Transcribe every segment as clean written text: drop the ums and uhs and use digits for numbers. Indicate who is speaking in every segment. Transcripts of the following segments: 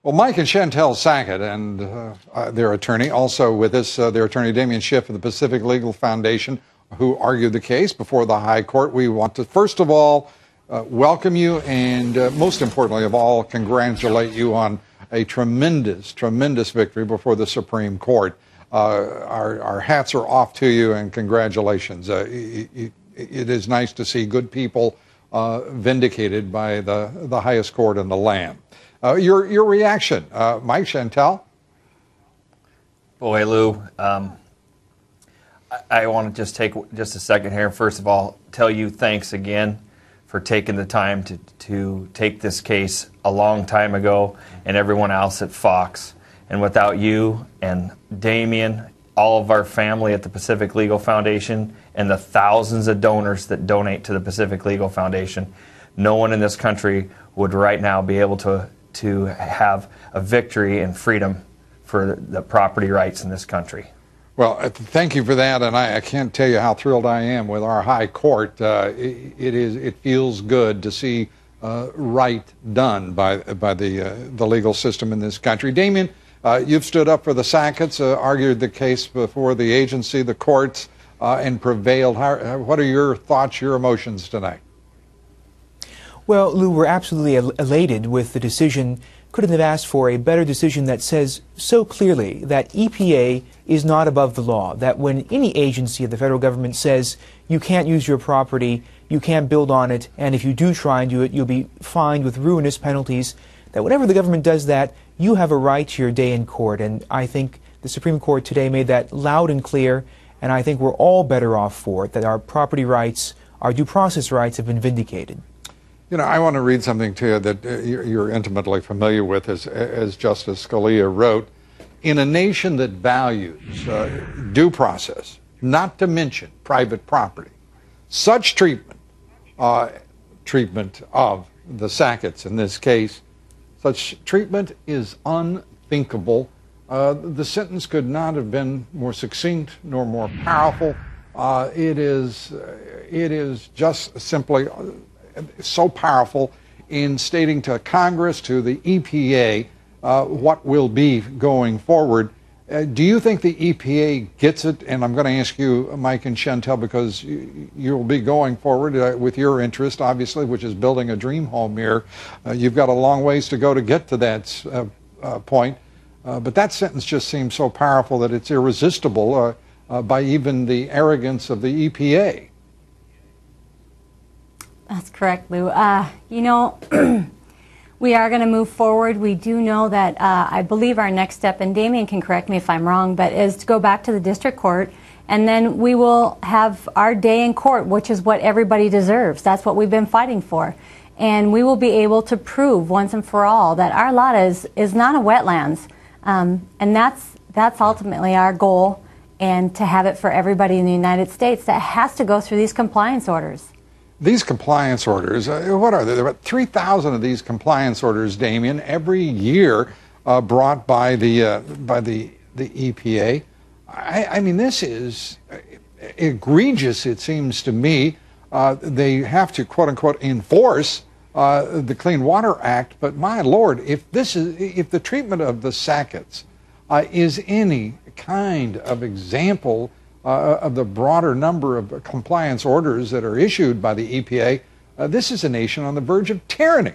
Speaker 1: Well, Mike and Chantell Sackett and their attorney, also with us, their attorney Damien Schiff of the Pacific Legal Foundation, who argued the case before the High Court. We want to, first of all, welcome you and, most importantly of all, congratulate you on a tremendous, tremendous victory before the Supreme Court. Our hats are off to you, and congratulations. It is nice to see good people vindicated by the highest court in the land. Your reaction, Mike, Chantell?
Speaker 2: Boy, Lou, I want to just take just a second here. First of all, tell you thanks again for taking the time to take this case a long time ago, and everyone else at Fox. And without you and Damien, all of our family at the Pacific Legal Foundation, and the thousands of donors that donate to the Pacific Legal Foundation, no one in this country would right now be able to have a victory and freedom for the property rights in this country.
Speaker 1: Well, thank you for that, and I can't tell you how thrilled I am with our High Court. It feels good to see right done by the legal system in this country. Damien, you've stood up for the Sacketts, argued the case before the agency, the courts, and prevailed. What are your thoughts, your emotions tonight?
Speaker 3: Well, Lou, we're absolutely elated with the decision. Couldn't have asked for a better decision that says so clearly that EPA is not above the law, that when any agency of the federal government says you can't use your property, you can't build on it, and if you do try and do it, you'll be fined with ruinous penalties, that whenever the government does that, you have a right to your day in court. And I think the Supreme Court today made that loud and clear, and I think we're all better off for it, that our property rights, our due process rights have been vindicated.
Speaker 1: You know, I want to read something to you that you're intimately familiar with, as Justice Scalia wrote. In a nation that values due process, not to mention private property, such treatment of the Sacketts in this case, such treatment is unthinkable. The sentence could not have been more succinct nor more powerful. It is just simply so powerful in stating to Congress, to the EPA, what will be going forward. Do you think the EPA gets it? And I'm going to ask you, Mike and Chantell, because you'll be going forward with your interest, obviously, which is building a dream home here. You've got a long ways to go to get to that point. But that sentence just seems so powerful that it's irresistible by even the arrogance of the EPA.
Speaker 4: That's correct, Lou. You know, we are going to move forward. We do know that I believe our next step, and Damien can correct me if I'm wrong, but is to go back to the district court, and then we will have our day in court, which is what everybody deserves. That's what we've been fighting for. And we will be able to prove once and for all that our lot is not a wetlands. And that's ultimately our goal, and to have it for everybody in the United States that has to go through these compliance orders.
Speaker 1: These compliance orders, what are there? There are about 3,000 of these compliance orders, Damien, every year brought by the EPA. I mean, this is egregious, it seems to me. They have to, quote unquote, enforce the Clean Water Act. But my Lord, if the treatment of the Sacketts is any kind of example of the broader number of compliance orders that are issued by the EPA, this is a nation on the verge of tyranny.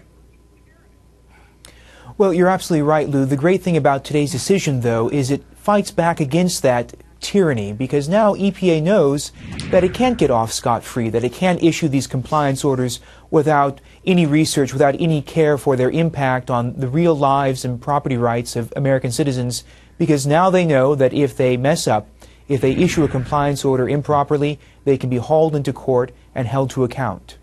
Speaker 3: Well, you're absolutely right, Lou. The great thing about today's decision, though, is it fights back against that tyranny, because now EPA knows that it can't get off scot-free, that it can't issue these compliance orders without any research, without any care for their impact on the real lives and property rights of American citizens, because now they know that if they mess up, if they issue a compliance order improperly, they can be hauled into court and held to account.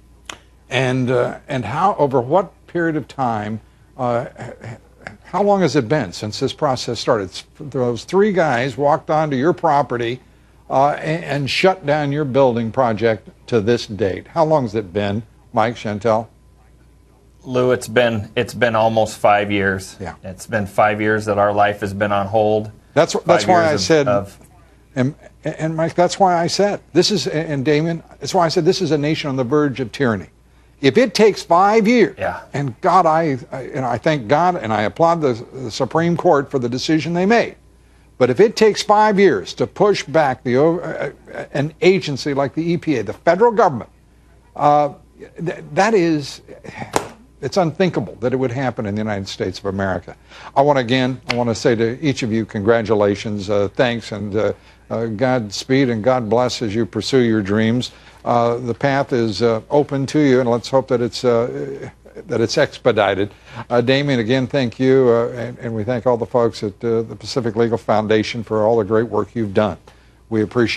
Speaker 3: And how, over what period of time, how long has it been since this process started? Those three guys walked onto your property and shut down your building project to this date. How long has it been, Mike, Chantell?
Speaker 2: Lou, it's been almost 5 years.
Speaker 1: Yeah.
Speaker 2: It's been 5 years that our life has been on hold.
Speaker 1: That's why I said. And Mike, that's why I said this is, and Damien, that's why I said this is a nation on the verge of tyranny. If it takes 5 years,
Speaker 2: Yeah.
Speaker 1: and God, I thank God and I applaud the Supreme Court for the decision they made. But if it takes 5 years to push back an agency like the EPA, the federal government, it's unthinkable that it would happen in the United States of America. I want to say to each of you, congratulations, thanks, and Godspeed and God bless as you pursue your dreams. The path is open to you, and let's hope that it's expedited. Damien, again, thank you, and we thank all the folks at the Pacific Legal Foundation for all the great work you've done. We appreciate